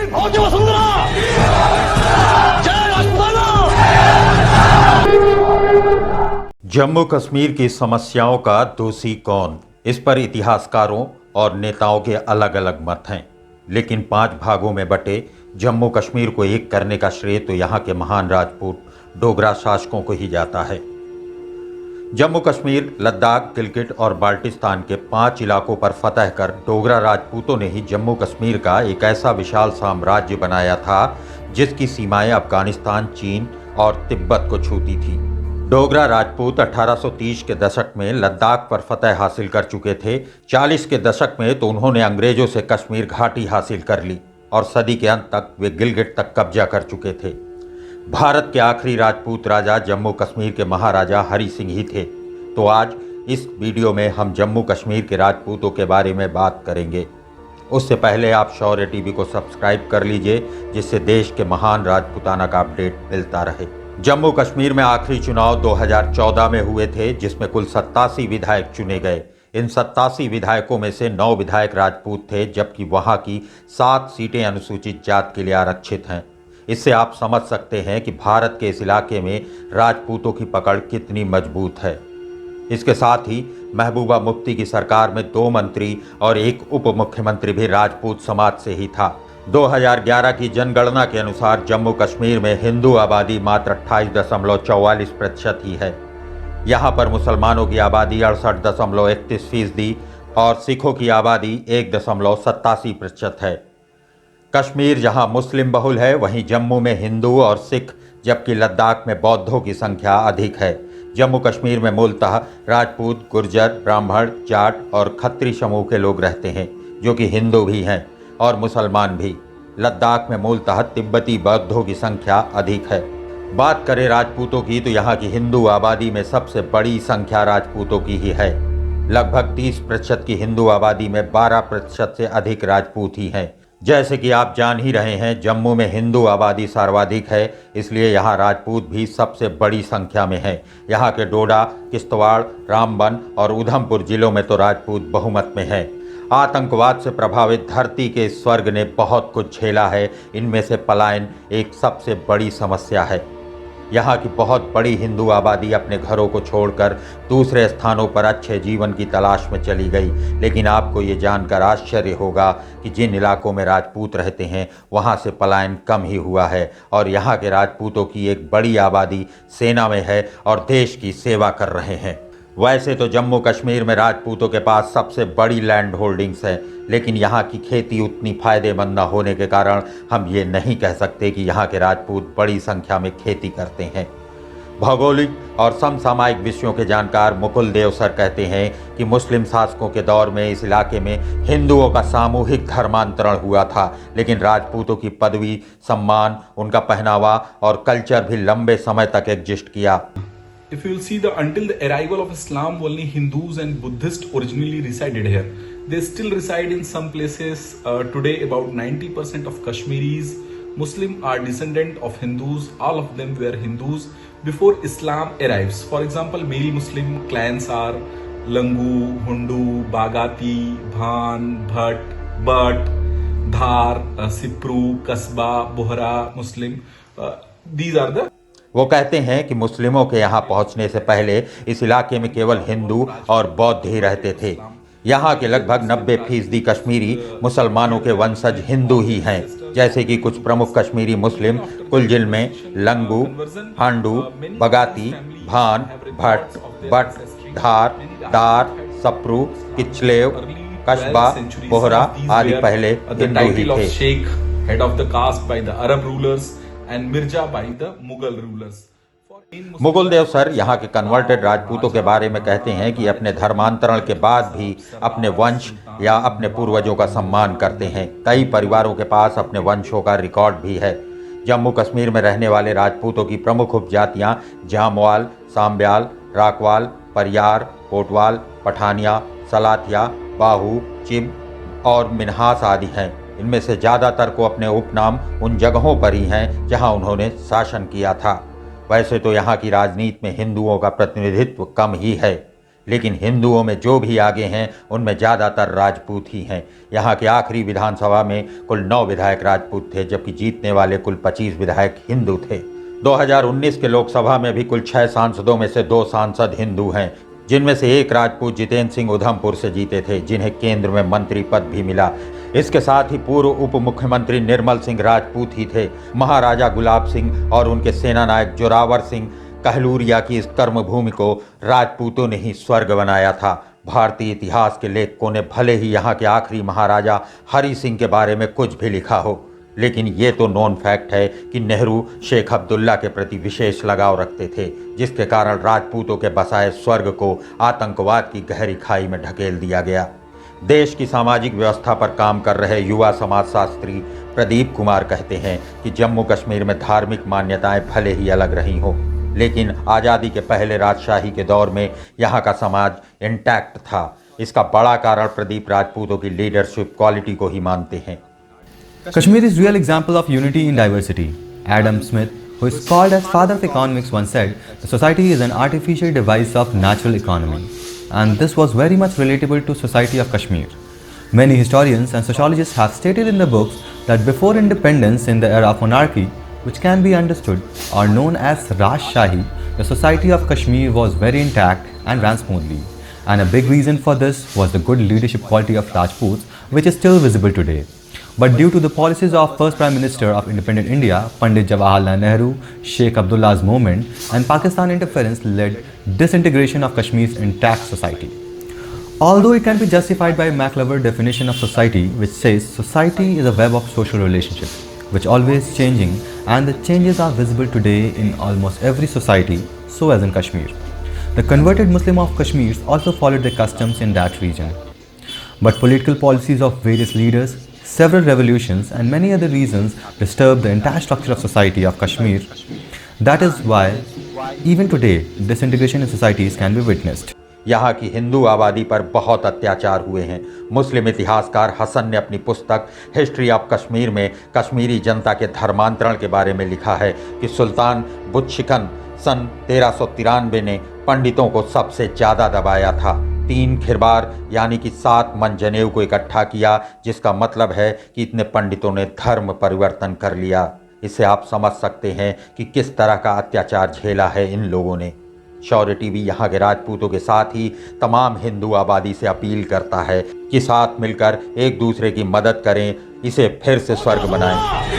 भारतीय वसुंधरा, जय राजपुताना। जम्मू कश्मीर की समस्याओं का दोषी कौन? इस पर इतिहासकारों और नेताओं के अलग अलग मत हैं, लेकिन 5 भागों में बटे जम्मू कश्मीर को एक करने का श्रेय तो यहाँ के महान राजपूत डोगरा शासकों को ही जाता है। जम्मू कश्मीर, लद्दाख, गिलगिट और बाल्टिस्तान के 5 इलाकों पर फतह कर डोगरा राजपूतों ने ही जम्मू कश्मीर का एक ऐसा विशाल साम्राज्य बनाया था जिसकी सीमाएं अफगानिस्तान, चीन और तिब्बत को छूती थी। डोगरा राजपूत 1830 के दशक में लद्दाख पर फतह हासिल कर चुके थे। 40 के दशक में तो उन्होंने अंग्रेजों से कश्मीर घाटी हासिल कर ली और सदी के अंत तक वे गिलगिट तक कब्जा कर चुके थे। भारत के आखिरी राजपूत राजा जम्मू कश्मीर के महाराजा हरि सिंह ही थे। तो आज इस वीडियो में हम जम्मू कश्मीर के राजपूतों के बारे में बात करेंगे। उससे पहले आप शौर्य टीवी को सब्सक्राइब कर लीजिए, जिससे देश के महान राजपूताना का अपडेट मिलता रहे। जम्मू कश्मीर में आखिरी चुनाव 2014 में हुए थे, जिसमें कुल 87 विधायक चुने गए। इन 87 विधायकों में से 9 विधायक राजपूत थे, जबकि वहां की 7 सीटें अनुसूचित जाति के लिए आरक्षित हैं। इससे आप समझ सकते हैं कि भारत के इस इलाके में राजपूतों की पकड़ कितनी मजबूत है। इसके साथ ही महबूबा मुफ्ती की सरकार में 2 मंत्री और 1 उप मुख्यमंत्री भी राजपूत समाज से ही था। 2011 की जनगणना के अनुसार जम्मू कश्मीर में हिंदू आबादी मात्र 28.44% ही है। यहाँ पर मुसलमानों की आबादी 68.31% और सिखों की आबादी 1.87% है। कश्मीर जहाँ मुस्लिम बहुल है, वहीं जम्मू में हिंदू और सिख, जबकि लद्दाख में बौद्धों की संख्या अधिक है। जम्मू कश्मीर में मूलतः राजपूत, गुर्जर, ब्राह्मण, जाट और खत्री समूह के लोग रहते हैं, जो कि हिंदू भी हैं और मुसलमान भी। लद्दाख में मूलतः तिब्बती बौद्धों की संख्या अधिक है। बात करें राजपूतों की, तो यहाँ की हिंदू आबादी में सबसे बड़ी संख्या राजपूतों की ही है। लगभग 30% की हिंदू आबादी में 12% से अधिक राजपूत ही हैं। जैसे कि आप जान ही रहे हैं, जम्मू में हिंदू आबादी सर्वाधिक है, इसलिए यहाँ राजपूत भी सबसे बड़ी संख्या में है। यहाँ के डोडा, किश्तवाड़, रामबन और उधमपुर जिलों में तो राजपूत बहुमत में है। आतंकवाद से प्रभावित धरती के स्वर्ग ने बहुत कुछ झेला है। इनमें से पलायन एक सबसे बड़ी समस्या है। यहाँ की बहुत बड़ी हिंदू आबादी अपने घरों को छोड़कर दूसरे स्थानों पर अच्छे जीवन की तलाश में चली गई। लेकिन आपको ये जानकर आश्चर्य होगा कि जिन इलाकों में राजपूत रहते हैं, वहाँ से पलायन कम ही हुआ है और यहाँ के राजपूतों की एक बड़ी आबादी सेना में है और देश की सेवा कर रहे हैं। वैसे तो जम्मू कश्मीर में राजपूतों के पास सबसे बड़ी लैंड होल्डिंग्स है, लेकिन यहाँ की खेती उतनी फायदेमंद न होने के कारण हम ये नहीं कह सकते कि यहाँ के राजपूत बड़ी संख्या में खेती करते हैं। भौगोलिक और समसामयिक विषयों के जानकार मुकुल देव सर कहते हैं कि मुस्लिम शासकों के दौर में इस इलाके में हिंदुओं का सामूहिक धर्मांतरण हुआ था, लेकिन राजपूतों की पदवी, सम्मान, उनका पहनावा और कल्चर भी लंबे समय तक एग्जिस्ट किया। If you will see, until the arrival of Islam, only Hindus and Buddhists originally resided here. They still reside in some places today. About 90% of Kashmiris Muslim are descendant of Hindus. All of them were Hindus before Islam arrives. For example, male Muslim clans are Langu, Hundu, Bagati, Bhan, Bhat, Bhat, Dhar, Sipru, Kasba, Bohra Muslim. These are the वो कहते हैं कि मुस्लिमों के यहाँ पहुँचने से पहले इस इलाके में केवल हिंदू और बौद्ध ही रहते थे। यहाँ के लगभग 90% कश्मीरी मुसलमानों के वंशज हिंदू ही हैं, जैसे कि कुछ प्रमुख कश्मीरी मुस्लिम कुलजिल में लंगू, हांडू, बगाती, भान, भट्ट, बट, धार, दार, सप्रू, किचलेव, कस्बा, बोहरा आदि पहले हिंदू ही थे। Sheikh, head of the caste by the Arab rulers and Mirza by the Mughal rulers. Mughal देव सर यहाँ के कन्वर्टेड राजपूतों के बारे में कहते हैं कि अपने धर्मांतरण के बाद भी अपने वंश या अपने पूर्वजों का सम्मान करते हैं। कई परिवारों के पास अपने वंशों का रिकॉर्ड भी है। जम्मू कश्मीर में रहने वाले राजपूतों की प्रमुख उपजातियाँ जामवाल, सांब्याल, राकवाल, परियार, कोटवाल, पठानिया, सलातिया, बाहू, चिब और मिन्हास आदि हैं। इनमें से ज़्यादातर को अपने उपनाम उन जगहों पर ही हैं जहां उन्होंने शासन किया था। वैसे तो यहाँ की राजनीति में हिंदुओं का प्रतिनिधित्व कम ही है, लेकिन हिंदुओं में जो भी आगे हैं उनमें ज़्यादातर राजपूत ही हैं। यहाँ के आखिरी विधानसभा में कुल 9 विधायक राजपूत थे, जबकि जीतने वाले कुल 25 विधायक हिंदू थे। 2019 के लोकसभा में भी कुल 6 सांसदों में से 2 सांसद हिंदू हैं, जिनमें से एक राजपूत जितेंद्र सिंह उधमपुर से जीते थे, जिन्हें केंद्र में मंत्री पद भी मिला। इसके साथ ही पूर्व उप मुख्यमंत्री निर्मल सिंह राजपूत ही थे। महाराजा गुलाब सिंह और उनके सेनानायक जोरावर सिंह कहलूरिया की इस कर्मभूमि को राजपूतों ने ही स्वर्ग बनाया था। भारतीय इतिहास के लेखकों ने भले ही यहाँ के आखिरी महाराजा हरि सिंह के बारे में कुछ भी लिखा हो, लेकिन ये तो नॉन फैक्ट है कि नेहरू शेख अब्दुल्ला के प्रति विशेष लगाव रखते थे, जिसके कारण राजपूतों के बसाए स्वर्ग को आतंकवाद की गहरी खाई में ढकेल दिया गया। देश की सामाजिक व्यवस्था पर काम कर रहे युवा समाजशास्त्री प्रदीप कुमार कहते हैं कि जम्मू कश्मीर में धार्मिक मान्यताएं भले ही अलग रही हों, लेकिन आज़ादी के पहले राजशाही के दौर में यहाँ का समाज इंटैक्ट था। इसका बड़ा कारण प्रदीप राजपूतों की लीडरशिप क्वालिटी को ही मानते हैं। Kashmir is real example of unity in diversity. Adam Smith, who is called as father of economics, once said, "The society is an artificial device of natural economy." And this was very much relatable to society of Kashmir. Many historians and sociologists have stated in the books that before independence in the era of monarchy, which can be understood or known as Rajshahi, the society of Kashmir was very intact and ran smoothly. And a big reason for this was the good leadership quality of Rajputs, which is still visible today. But due to the policies of first Prime Minister of independent India, Pandit Jawaharlal Nehru, Sheikh Abdullah's movement, and Pakistan interference led disintegration of Kashmir's intact society. Although it can be justified by McLever definition of society, which says society is a web of social relationships, which always changing, and the changes are visible today in almost every society, so as in Kashmir. The converted Muslim of Kashmir also followed the customs in that region. But political policies of various leaders, several revolutions and many other reasons disturb the entire structure of society of Kashmir. That is why even today disintegration in societies can be witnessed. यहाँ की हिंदू आबादी पर बहुत अत्याचार हुए हैं। मुस्लिम इतिहासकार हसन ने अपनी पुस्तक हिस्ट्री ऑफ कश्मीर में कश्मीरी जनता के धर्मांतरण के बारे में लिखा है कि सुल्तान बुतशिकन सन 1393 ने पंडितों को सबसे ज़्यादा दबाया था। 3 खिरबार यानी कि 7 मन जनेऊ को इकट्ठा किया, जिसका मतलब है कि इतने पंडितों ने धर्म परिवर्तन कर लिया। इससे आप समझ सकते हैं कि किस तरह का अत्याचार झेला है इन लोगों ने। शौर्य टीवी यहाँ के राजपूतों के साथ ही तमाम हिंदू आबादी से अपील करता है कि साथ मिलकर एक दूसरे की मदद करें, इसे फिर से स्वर्ग बनाएं।